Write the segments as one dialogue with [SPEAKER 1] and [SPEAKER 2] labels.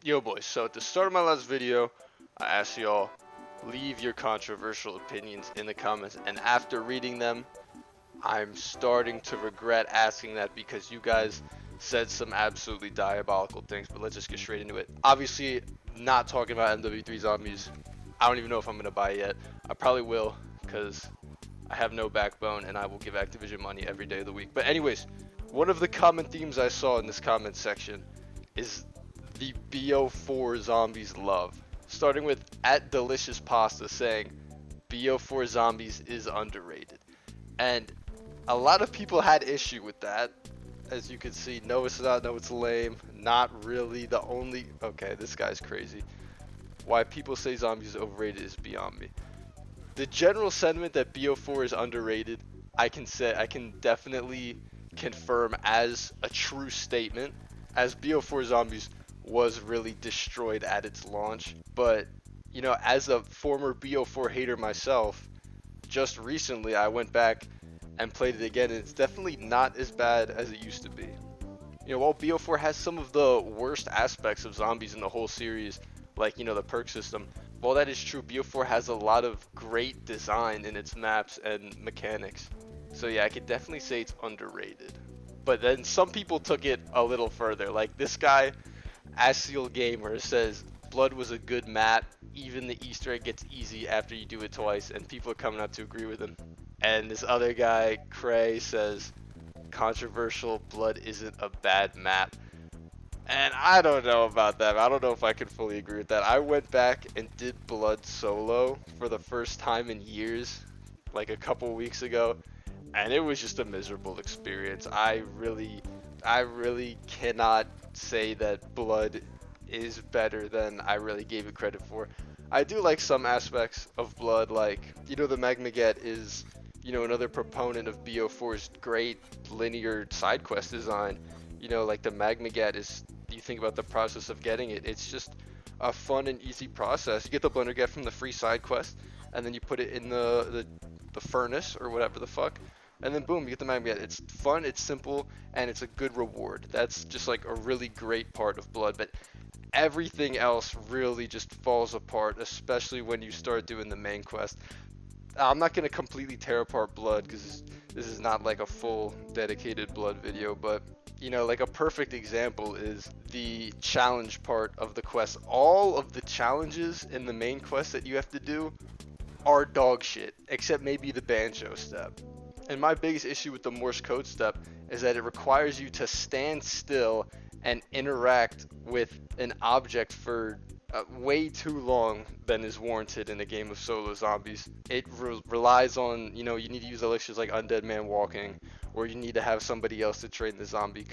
[SPEAKER 1] Yo boys, so at the start of my last video, I asked y'all, leave your controversial opinions in the comments, and after reading them, I'm starting to regret asking that because you guys said some absolutely diabolical things, but let's just get straight into it. Obviously, not talking about MW3 Zombies. I don't even know if I'm going to buy it yet. I probably will, because I have no backbone, and I will give Activision money every day of the week. But anyways, one of the common themes I saw in this comment section is the BO4 Zombies love. Starting with @DeliciousPasta saying BO4 Zombies is underrated. And a lot of people had issue with that. As you can see, no it's not, no it's lame, not really. The only, okay, this guy's crazy. Why people say Zombies is overrated is beyond me. The general sentiment that BO4 is underrated, I can definitely confirm as a true statement, as BO4 Zombies was really destroyed at its launch. But, you know, as a former BO4 hater myself, just recently I went back and played it again, and it's definitely not as bad as it used to be. You know, while BO4 has some of the worst aspects of Zombies in the whole series, like, you know, the perk system, while that is true, BO4 has a lot of great design in its maps and mechanics. So yeah, I could definitely say it's underrated. But then some people took it a little further, like this guy, Asiel Gamer, says Blood was a good map, even the Easter egg gets easy after you do it twice, and people are coming out to agree with him. And this other guy, Cray, says controversial, Blood isn't a bad map. And I don't know about that. I don't know if I can fully agree with that. I went back and did Blood solo for the first time in years, like a couple weeks ago, and it was just a miserable experience. I really cannot say that Blood is better than I really gave it credit for. I do like some aspects of Blood, like, you know, the Magmaget is, you know, another proponent of BO4's great linear side quest design. You know, like the Magmaget is, you think about the process of getting it, it's just a fun and easy process. You get the Blunderget from the free side quest, and then you put it in the furnace or whatever the fuck, and then boom, you get the Magmaget. It's fun, it's simple, and it's a good reward. That's just like a really great part of Blood, but everything else really just falls apart, especially when you start doing the main quest. I'm not going to completely tear apart Blood because this is not like a full dedicated Blood video, but you know, like a perfect example is the challenge part of the quest. All of the challenges in the main quest that you have to do are dog shit, except maybe the Banjo step. And my biggest issue with the Morse code step is that it requires you to stand still and interact with an object for way too long than is warranted in a game of solo zombies. It relies on, you know, you need to use elixirs like Undead Man Walking, or you need to have somebody else to train the zombie,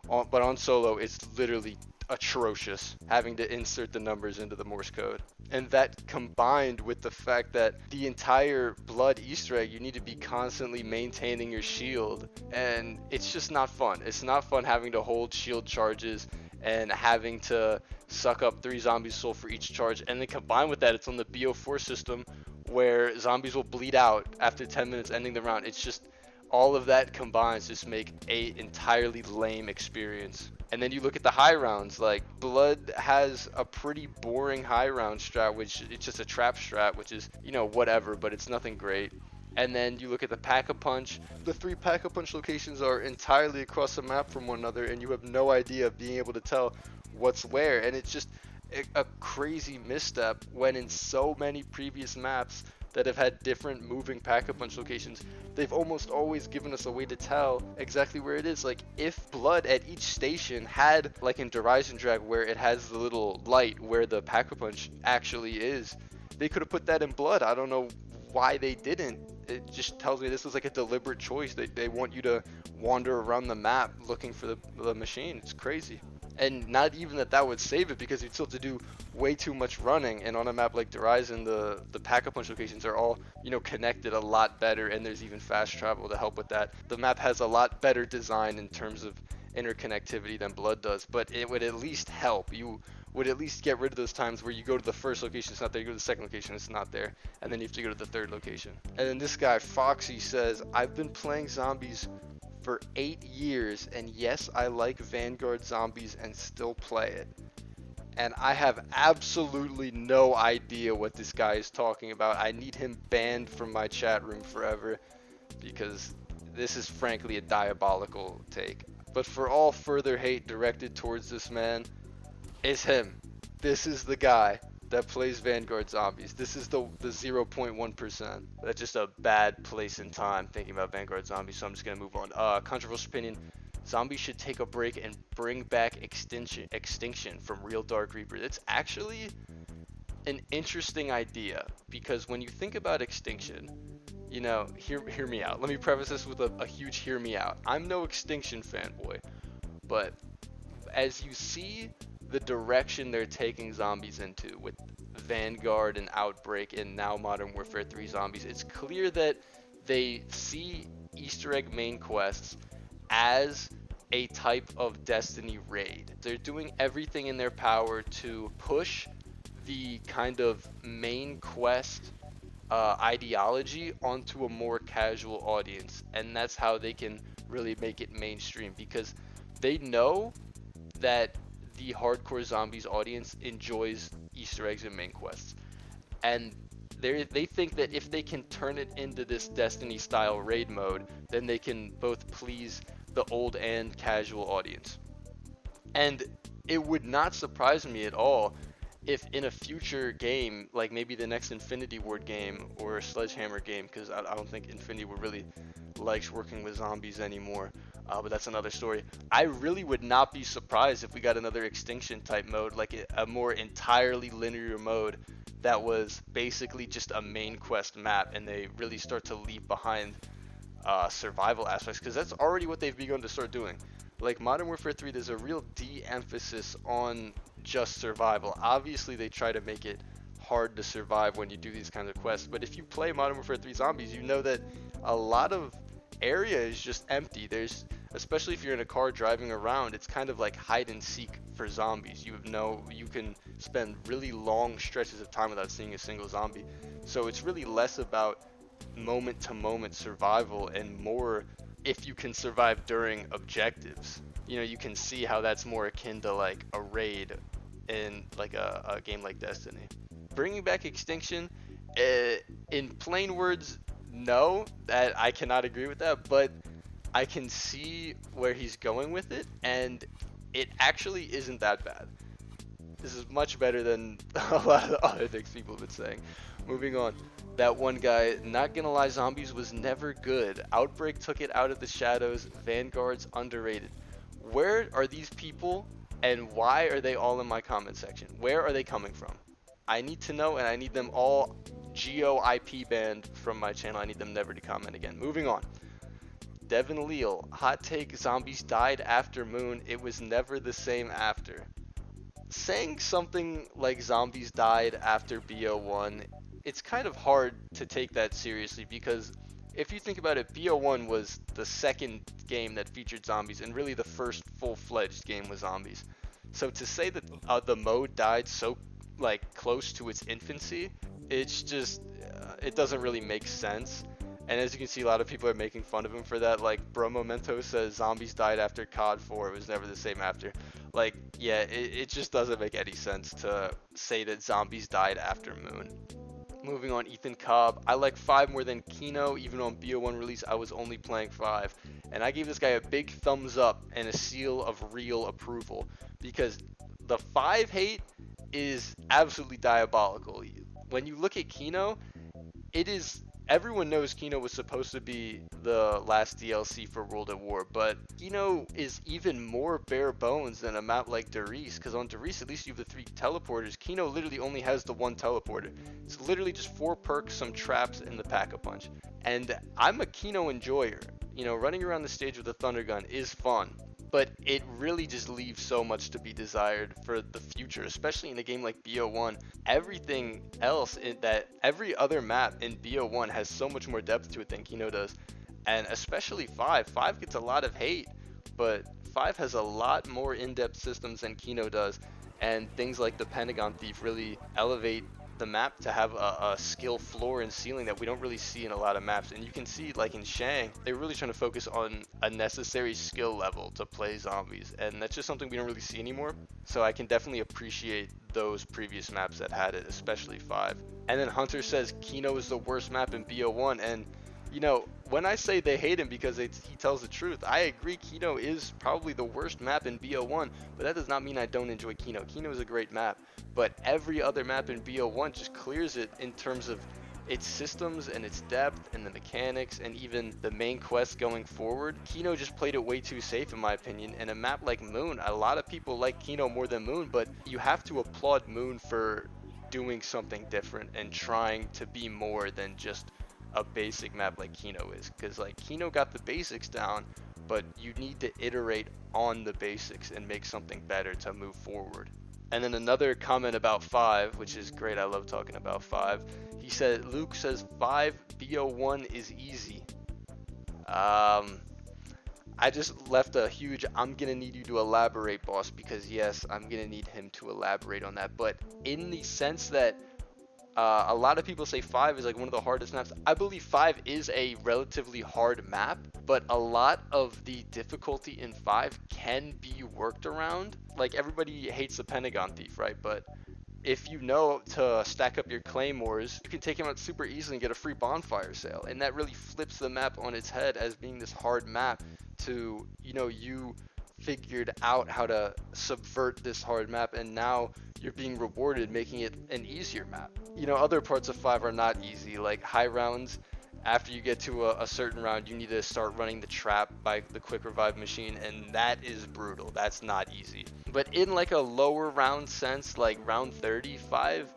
[SPEAKER 1] but on solo it's literally atrocious having to insert the numbers into the Morse code. And that combined with the fact that the entire Blood Easter egg, you need to be constantly maintaining your shield, and it's just not fun. It's not fun having to hold shield charges and having to suck up 3 zombies soul for each charge. And then combined with that, it's on the BO4 system where zombies will bleed out after 10 minutes ending the round. It's just, all of that combines just make a entirely lame experience. And then you look at the high rounds, like Blood has a pretty boring high round strat, which it's just a trap strat, which is, you know, whatever, but it's nothing great. And then you look at the Pack-a-Punch. The 3 Pack-a-Punch locations are entirely across the map from one another, and you have no idea of being able to tell what's where. And it's just a crazy misstep when in so many previous maps that have had different moving Pack-a-Punch locations, they've almost always given us a way to tell exactly where it is. Like, if Blood at each station had, like in Horizon Drag, where it has the little light where the Pack-a-Punch actually is, they could have put that in Blood. I don't know why they didn't. It just tells me this was like a deliberate choice. They want you to wander around the map looking for the machine. It's crazy. And not even that would save it, because you'd still have to do way too much running. And on a map like Horizon, the Pack-a-Punch locations are all, you know, connected a lot better, and there's even fast travel to help with that. The map has a lot better design in terms of interconnectivity than Blood does, but it would at least help. You would at least get rid of those times where you go to the first location, it's not there, you go to the second location, it's not there, and then you have to go to the third location. And then this guy, Foxy, says, I've been playing zombies for 8 years, and yes, I like Vanguard Zombies and still play it. and I have absolutely no idea what this guy is talking about. I need him banned from my chat room forever because this is frankly a diabolical take. But for all further hate directed towards this man, it's him. This is the guy that plays Vanguard Zombies. This is the 0.1%. That's just a bad place in time thinking about Vanguard Zombies, so I'm just going to move on. Controversial opinion. Zombies should take a break and bring back Extinction from Real Dark Reaper. It's actually an interesting idea, because when you think about Extinction, you know, hear me out. Let me preface this with a huge hear me out. I'm no Extinction fanboy, but as you see the direction they're taking zombies into with Vanguard and Outbreak and now Modern Warfare 3 Zombies, it's clear that they see Easter egg main quests as a type of Destiny raid. They're doing everything in their power to push the kind of main quest ideology onto a more casual audience, and that's how they can really make it mainstream, because they know that the hardcore zombies audience enjoys Easter eggs and main quests, and they think that if they can turn it into this Destiny style raid mode, then they can both please the old and casual audience. And it would not surprise me at all if in a future game, like maybe the next Infinity Ward game or a Sledgehammer game, because I don't think Infinity Ward really likes working with zombies anymore, but that's another story. I really would not be surprised if we got another Extinction type mode, like a more entirely linear mode that was basically just a main quest map, and they really start to leave behind survival aspects, because that's already what they've begun to start doing. Like Modern Warfare 3, there's a real de-emphasis on just survival. Obviously they try to make it hard to survive when you do these kinds of quests, but if you play Modern Warfare 3 Zombies, you know that a lot of area is just empty. There's, especially if you're in a car driving around, it's kind of like hide and seek for zombies. You can spend really long stretches of time without seeing a single zombie. So it's really less about moment to moment survival and more if you can survive during objectives. You know, you can see how that's more akin to like a raid in like a game like Destiny. Bringing back Extinction, in plain words, no, that I cannot agree with that, but I can see where he's going with it, and it actually isn't that bad. This is much better than a lot of the other things people have been saying. Moving on. That one guy, not gonna lie, Zombies was never good. Outbreak took it out of the shadows. Vanguard's underrated. Where are these people, and why are they all in my comment section? Where are they coming from? I need to know, and I need them all GeoIP banned from my channel. I need them never to comment again. Moving on. Devin Leal, hot take, Zombies died after Moon. It was never the same after. Saying something like Zombies died after BO1, it's kind of hard to take that seriously, because if you think about it, BO1 was the second game that featured zombies, and really the first full-fledged game with zombies. So to say that the mode died so like close to its infancy, it's just it doesn't really make sense. And as you can see, a lot of people are making fun of him for that. Like Bro Memento says Zombies died after COD 4, it was never the same after. Like, yeah, it just doesn't make any sense to say that Zombies died after Moon. Moving on, Ethan Cobb. I like 5 more than Kino. Even on BO1 release, I was only playing 5. And I gave this guy a big thumbs up and a seal of real approval, because the 5 hate is absolutely diabolical. When you look at Kino, it is... Everyone knows Kino was supposed to be the last DLC for World at War, but Kino is even more bare bones than a map like Darius, because on Darius at least you have the 3 teleporters. Kino literally only has the 1 teleporter. It's literally just 4 perks, some traps, and the pack-a-punch. And I'm a Kino enjoyer. You know, running around the stage with a thunder gun is fun, but it really just leaves so much to be desired for the future, especially in a game like BO1. Everything else in that, every other map in BO1 has so much more depth to it than Kino does, and especially 5. 5 gets a lot of hate, but 5 has a lot more in-depth systems than Kino does, and things like the Pentagon Thief really elevate the map to have a skill floor and ceiling that we don't really see in a lot of maps. And you can see, like in Shang, they're really trying to focus on a necessary skill level to play zombies, and that's just something we don't really see anymore. So I can definitely appreciate those previous maps that had it, especially 5. And then Hunter says Kino is the worst map in BO1, and you know, when I say they hate him because he tells the truth, I agree Kino is probably the worst map in BO1, but that does not mean I don't enjoy Kino. Kino is a great map, but every other map in BO1 just clears it in terms of its systems and its depth and the mechanics and even the main quest going forward. Kino just played it way too safe in my opinion, and a map like Moon, a lot of people like Kino more than Moon, but you have to applaud Moon for doing something different and trying to be more than just a basic map like Kino is, because like Kino got the basics down, but you need to iterate on the basics and make something better to move forward. And then another comment about 5, which is great, I love talking about 5. He said, Luke says 5 BO1 is easy. I just left a huge I'm gonna need you to elaborate, boss, because yes, I'm gonna need him to elaborate on that, but in the sense that a lot of people say 5 is like one of the hardest maps. I believe 5 is a relatively hard map, but a lot of the difficulty in 5 can be worked around. Like everybody hates the Pentagon Thief, right? But if you know to stack up your claymores, you can take him out super easily and get a free bonfire sale. And that really flips the map on its head as being this hard map to, you know, you figured out how to subvert this hard map and now you're being rewarded making it an easier map. You know, other parts of 5 are not easy, like high rounds. After you get to a certain round, you need to start running the trap by the quick revive machine, and that is brutal. That's not easy. But in like a lower round sense, like round 35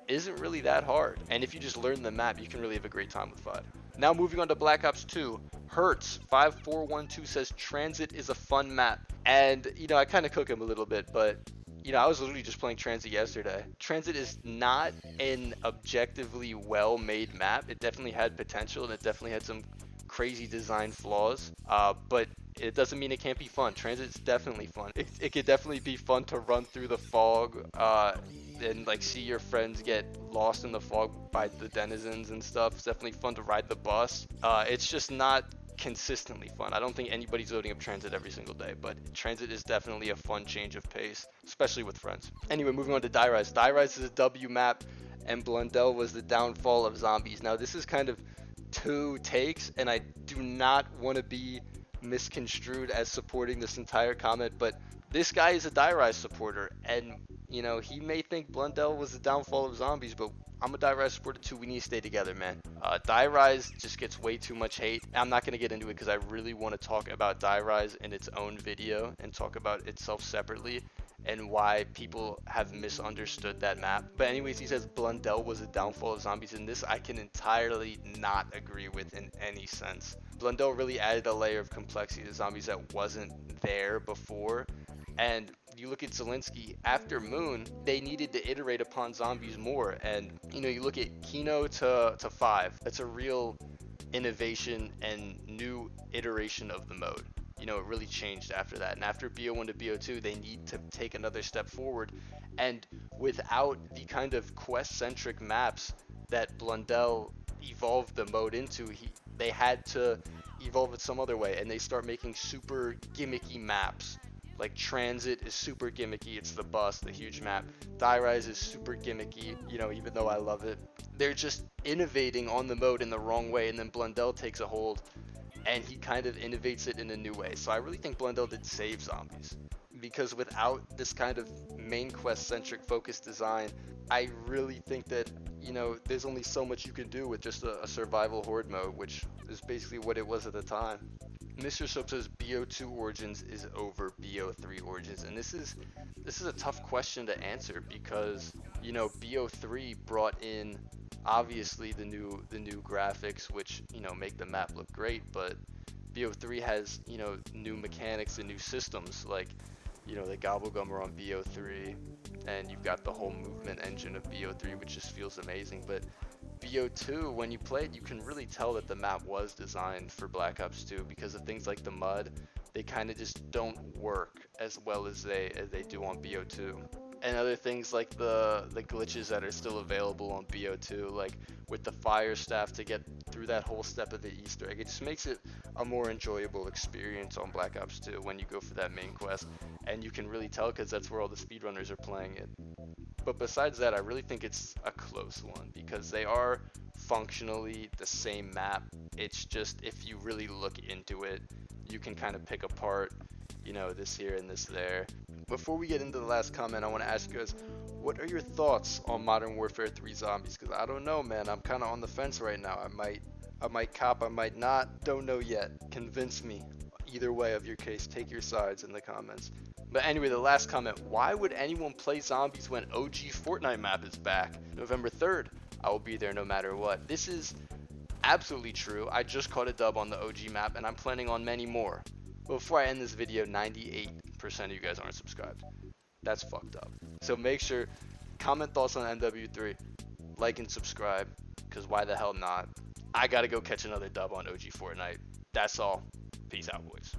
[SPEAKER 1] isn't really that hard. And if you just learn the map, you can really have a great time with 5. Now moving on to Black Ops 2. Hertz 5412 says Transit is a fun map. And you know, I kind of cook him a little bit, but you know, I was literally just playing Transit yesterday. Transit is not an objectively well-made map. It definitely had potential and it definitely had some crazy design flaws, but it doesn't mean it can't be fun. Transit's definitely fun. It could definitely be fun to run through the fog and like see your friends get lost in the fog by the denizens and stuff. It's definitely fun to ride the bus. It's just not consistently fun. I don't think anybody's loading up Transit every single day, but Transit is definitely a fun change of pace, especially with friends. Anyway, moving on to Die Rise. Die Rise is a W map, and Blundell was the downfall of zombies. Now, this is kind of two takes, and I do not want to be misconstrued as supporting this entire comment, but this guy is a Die Rise supporter, and you know, he may think Blundell was the downfall of zombies, but I'm a Die Rise supporter too. We need to stay together, man. Die Rise just gets way too much hate. I'm not going to get into it because I really want to talk about Die Rise in its own video and talk about itself separately and why people have misunderstood that map. But anyways, he says Blundell was a downfall of zombies, and this I can entirely not agree with in any sense. Blundell really added a layer of complexity to zombies that wasn't there before. And you look at Zelensky, after Moon, they needed to iterate upon zombies more. And, you know, you look at Kino to 5. That's a real innovation and new iteration of the mode. You know, it really changed after that. And after BO1 to BO2, they need to take another step forward. And without the kind of quest-centric maps that Blundell evolved the mode into, they had to evolve it some other way. And they start making super gimmicky maps. Like Transit is super gimmicky, it's the bus, the huge map. Die Rise is super gimmicky, you know, even though I love it. They're just innovating on the mode in the wrong way, and then Blundell takes a hold and he kind of innovates it in a new way. So I really think Blundell did save zombies, because without this kind of main quest centric focused design, I really think that, you know, there's only so much you can do with just a survival horde mode, which is basically what it was at the time. Mr. Soap says BO2 Origins is over BO3 Origins, and this is a tough question to answer because, you know, BO3 brought in obviously the new graphics, which, you know, make the map look great, but BO3 has, you know, new mechanics and new systems, like, you know, the Gobblegummer on BO3, and you've got the whole movement engine of BO3, which just feels amazing. But BO2, when you play it, you can really tell that the map was designed for Black Ops 2 because of things like the mud. They kind of just don't work as well as they do on BO2. And other things like the glitches that are still available on BO2, like with the fire staff to get through that whole step of the Easter egg. It just makes it a more enjoyable experience on Black Ops 2 when you go for that main quest. And you can really tell because that's where all the speedrunners are playing it. But besides that, I really think it's a close one because they are functionally the same map. It's just if you really look into it, you can kind of pick apart, you know, this here and this there. Before we get into the last comment, I want to ask you guys, what are your thoughts on Modern Warfare 3 Zombies? Because I don't know, man. I'm kind of on the fence right now. I might cop, I might not. Don't know yet. Convince me. Either way of your case, take your sides in the comments. But anyway, the last comment, why would anyone play zombies when OG Fortnite map is back? November 3rd, I will be there no matter what. This is absolutely true. I just caught a dub on the OG map and I'm planning on many more. But before I end this video, 98% of you guys aren't subscribed. That's fucked up. So make sure, comment thoughts on MW3, like and subscribe, because why the hell not? I gotta go catch another dub on OG Fortnite. That's all. Peace out, boys.